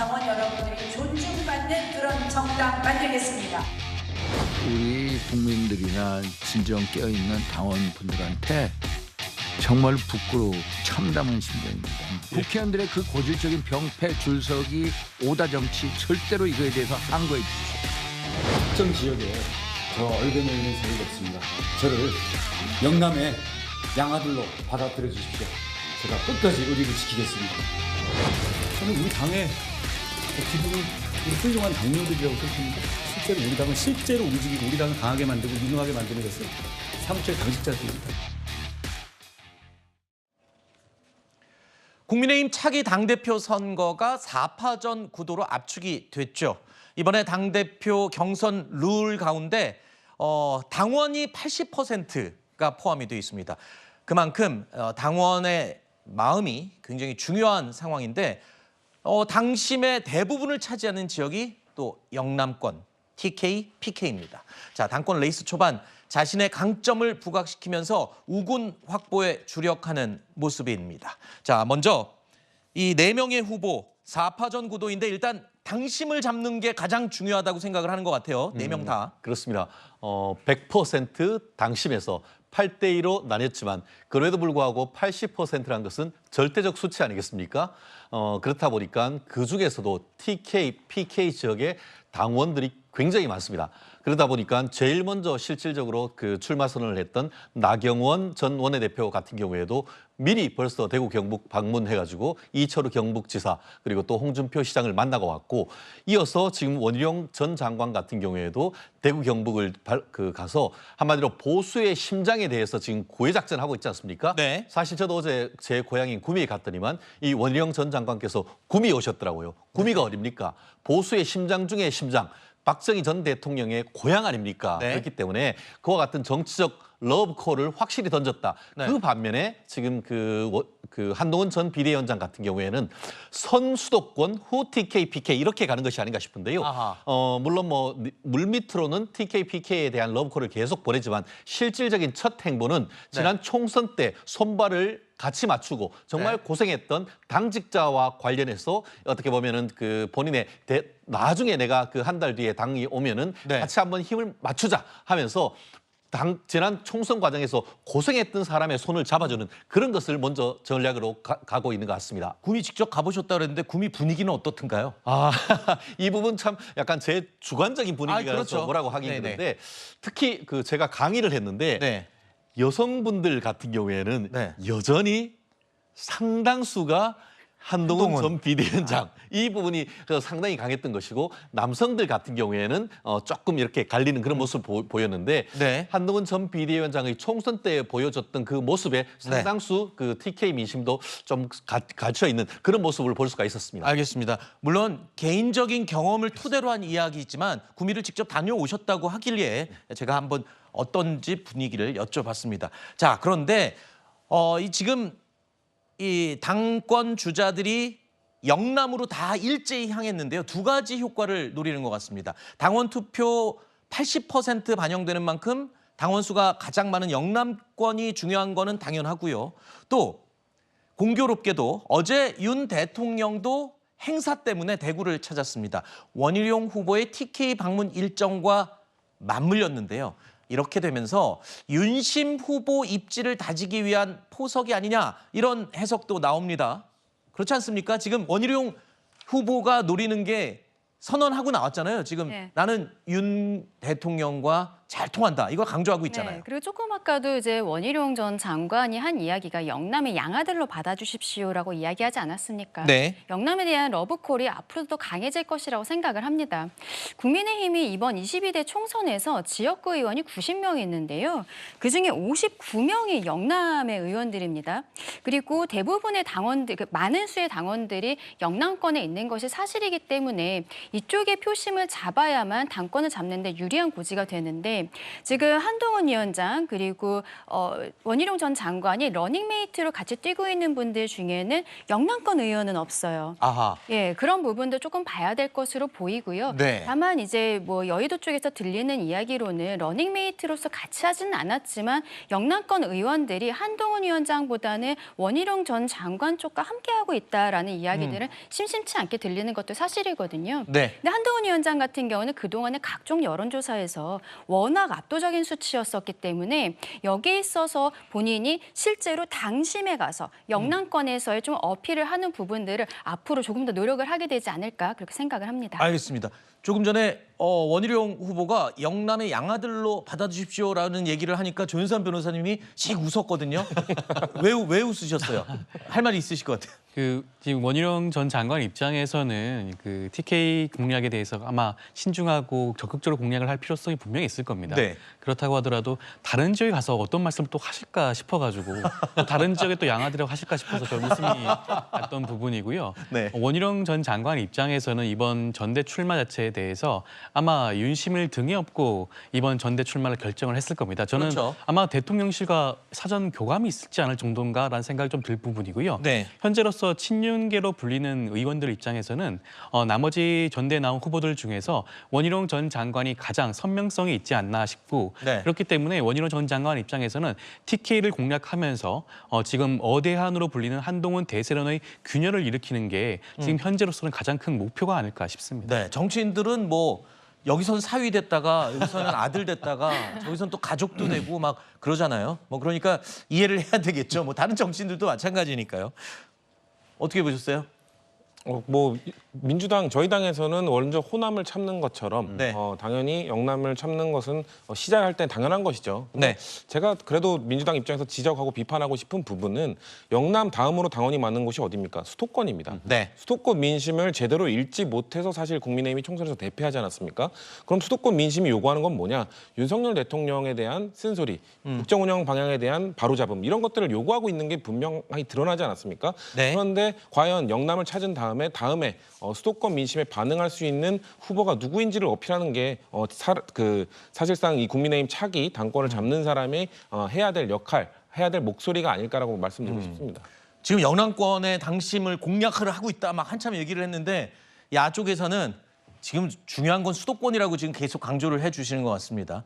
당원 여러분들이 존중받는 그런 정당 만들겠습니다. 우리 국민들이나 진정 깨어있는 당원분들한테 정말 부끄러워 참담한 심정입니다. 국회의원들의 그 고질적인 병폐 줄서기 오다 정치 절대로 이거에 대해서 항거해 주십시오. 특정 지역에 저 얼굴에 있는 사람이 없습니다. 저를 영남의 양아들로 받아들여 주십시오. 제가 끝까지 의리를 지키겠습니다. 저는 우리 당의 기분이 훌륭한 당뇨들이라고 생각합니다. 실제로 우리 당은 실제로 움직이고 우리 당을 강하게 만들고 유능하게 만드는 것은 사무처의 당직자들입니다. 국민의힘 차기 당대표 선거가 4파전 구도로 압축이 됐죠. 이번에 당대표 경선 룰 가운데 당원이 80%가 포함이 되어 있습니다. 그만큼 당원의 마음이 굉장히 중요한 상황인데 당심의 대부분을 차지하는 지역이 또 영남권, TK, PK입니다. 자, 당권 레이스 초반 자신의 강점을 부각시키면서 우군 확보에 주력하는 모습입니다. 자, 먼저 이 4명의 후보 4파전 구도인데 일단 당심을 잡는 게 가장 중요하다고 생각을 하는 것 같아요. 4명 다. 그렇습니다. 100% 당심에서 8대2로 나뉘었지만 그럼에도 불구하고 80%란 것은 절대적 수치 아니겠습니까? 그렇다 보니까 그중에서도 TK, PK 지역의 당원들이 굉장히 많습니다. 그러다 보니까 제일 먼저 실질적으로 그 출마 선언을 했던 나경원 전 원내대표 같은 경우에도 미리 벌써 대구 경북 방문해가지고 이철우 경북지사 그리고 또 홍준표 시장을 만나고 왔고 이어서 지금 원희룡 전 장관 같은 경우에도 대구 경북을 가서 한마디로 보수의 심장에 대해서 지금 구애작전하고 있지 않습니까? 네. 사실 저도 어제 제 고향인 구미에 갔더니만 이 원희룡 전 장관께서 구미 오셨더라고요. 구미가 어딥니까? 보수의 심장 중에 심장. 박정희 전 대통령의 고향 아닙니까? 네. 그렇기 때문에 그와 같은 정치적 러브콜을 확실히 던졌다. 네. 그 반면에 지금 그 한동훈 전 비대위원장 같은 경우에는 선수도권 후 TK, PK 이렇게 가는 것이 아닌가 싶은데요. 물론 뭐 물밑으로는 TK, PK에 대한 러브콜을 계속 보내지만 실질적인 첫 행보는 지난 총선 때 손발을 같이 맞추고 정말 고생했던 당직자와 관련해서 어떻게 보면은 그 본인의 나중에 내가 그 한 달 뒤에 당이 오면은 같이 한번 힘을 맞추자 하면서 지난 총선 과정에서 고생했던 사람의 손을 잡아주는 그런 것을 먼저 전략으로 가고 있는 것 같습니다. 구미 직접 가보셨다 그랬는데 구미 분위기는 어떻든가요? 이 부분 참 약간 제 주관적인 분위기라서 그렇죠. 뭐라고 하긴 그런데 특히 그 제가 강의를 했는데 여성분들 같은 경우에는 여전히 상당수가 한동훈 전 비대위원장 이 부분이 상당히 강했던 것이고 남성들 같은 경우에는 조금 이렇게 갈리는 그런 모습을 보였는데 한동훈 전 비대위원장의 총선 때 보여줬던 그 모습에 상당수 그 TK 민심도 좀 갇혀 있는 그런 모습을 볼 수가 있었습니다. 알겠습니다. 물론 개인적인 경험을 토대로 한 이야기이지만 구미를 직접 다녀오셨다고 하길래 제가 한번 어떤지 분위기를 여쭤봤습니다. 자, 그런데 지금 이 당권 주자들이 영남으로 다 일제히 향했는데요. 2가지 효과를 노리는 것 같습니다. 당원 투표 80% 반영되는 만큼 당원 수가 가장 많은 영남권이 중요한 거는 당연하고요. 또 공교롭게도 어제 윤 대통령도 행사 때문에 대구를 찾았습니다. 원희룡 후보의 TK 방문 일정과 맞물렸는데요. 이렇게 되면서 윤심 후보 입지를 다지기 위한 포석이 아니냐 이런 해석도 나옵니다. 그렇지 않습니까? 지금 원희룡 후보가 노리는 게 선언하고 나왔잖아요. 지금 나는 윤 대통령과 잘 통한다. 이걸 강조하고 있잖아요. 그리고 조금 아까도 이제 원희룡 전 장관이 한 이야기가 영남의 양아들로 받아주십시오라고 이야기하지 않았습니까? 영남에 대한 러브콜이 앞으로도 더 강해질 것이라고 생각을 합니다. 국민의힘이 이번 22대 총선에서 지역구 의원이 90명이 있는데요. 그중에 59명이 영남의 의원들입니다. 그리고 대부분의 당원들, 많은 수의 당원들이 영남권에 있는 것이 사실이기 때문에 이쪽의 표심을 잡아야만 당권을 잡는 데 유리한 고지가 되는데 있는데 지금 한동훈 위원장 그리고 원희룡 전 장관이 러닝메이트로 같이 뛰고 있는 분들 중에는 영남권 의원은 없어요. 아하. 예, 그런 부분도 조금 봐야 될 것으로 보이고요. 네. 다만 이제 뭐 여의도 쪽에서 들리는 이야기로는 러닝메이트로서 같이 하지는 않았지만 영남권 의원들이 한동훈 위원장보다는 원희룡 전 장관 쪽과 함께하고 있다라는 이야기들은 심심치 않게 들리는 것도 사실이거든요. 네. 근데 한동훈 위원장 같은 경우는 그동안에 각종 여론조사에서 워낙 압도적인 수치였었기 때문에 여기에 있어서 본인이 실제로 당심에 가서 영남권에서의 좀 어필을 하는 부분들을 앞으로 조금 더 노력을 하게 되지 않을까 그렇게 생각을 합니다. 알겠습니다. 조금 전에 원희룡 후보가 영남의 양아들로 받아주십시오라는 얘기를 하니까 조윤선 변호사님이 씩 웃었거든요. 왜 웃으셨어요? 할 말이 있으실 것 같아요. 지금 원희룡 전 장관 입장에서는 그 TK 공략에 대해서 아마 신중하고 적극적으로 공략을 할 필요성이 분명히 있을 겁니다. 네. 그렇다고 하더라도 다른 지역에 가서 어떤 말씀을 또 하실까 싶어가지고 또 다른 지역에 또 양아들이라고 하실까 싶어서 좀 웃음이 났던 부분이고요. 네. 원희룡 전 장관 입장에서는 이번 전대 출마 자체에 대해서 아마 윤심을 등에 업고 이번 전대 출마를 결정을 했을 겁니다. 저는 그렇죠. 아마 대통령실과 사전 교감이 있을지 않을 정도인가라는 생각이 좀 들 부분이고요. 네. 현재로서 친윤계로 불리는 의원들 입장에서는 나머지 전대에 나온 후보들 중에서 원희룡 전 장관이 가장 선명성이 있지 않나 싶고 네. 그렇기 때문에 원희룡 전 장관 입장에서는 TK를 공략하면서 지금 어대한으로 불리는 한동훈 대세론의 균열을 일으키는 게 지금 현재로서는 가장 큰 목표가 아닐까 싶습니다. 네, 정치인들은 뭐 여기선 사위 됐다가 여기서는 아들 됐다가 저기선 또 가족도 되고 막 그러잖아요. 뭐 그러니까 이해를 해야 되겠죠. 뭐 다른 정치인들도 마찬가지니까요. 어떻게 보셨어요? 뭐 민주당 저희 당에서는 먼저 호남을 참는 것처럼 네. 당연히 영남을 참는 것은 시작할 때 당연한 것이죠. 네. 제가 그래도 민주당 입장에서 지적하고 비판하고 싶은 부분은 영남 다음으로 당원이 많은 곳이 어디입니까? 수도권입니다. 네. 수도권 민심을 제대로 읽지 못해서 사실 국민의힘이 총선에서 대패하지 않았습니까? 그럼 수도권 민심이 요구하는 건 뭐냐? 윤석열 대통령에 대한 쓴소리, 국정 운영 방향에 대한 바로잡음 이런 것들을 요구하고 있는 게 분명히 드러나지 않았습니까? 네. 그런데 과연 영남을 찾은 다음에 수도권 민심에 반응할 수 있는 후보가 누구인지를 어필하는 게 사실상 이 국민의힘 차기 당권을 잡는 사람이 해야 될 역할, 해야 될 목소리가 아닐까라고 말씀드리고 싶습니다. 지금 영남권의 당심을 공략을 하고 있다 막 한참 얘기를 했는데 야쪽에서는 지금 중요한 건 수도권이라고 지금 계속 강조를 해주시는 것 같습니다.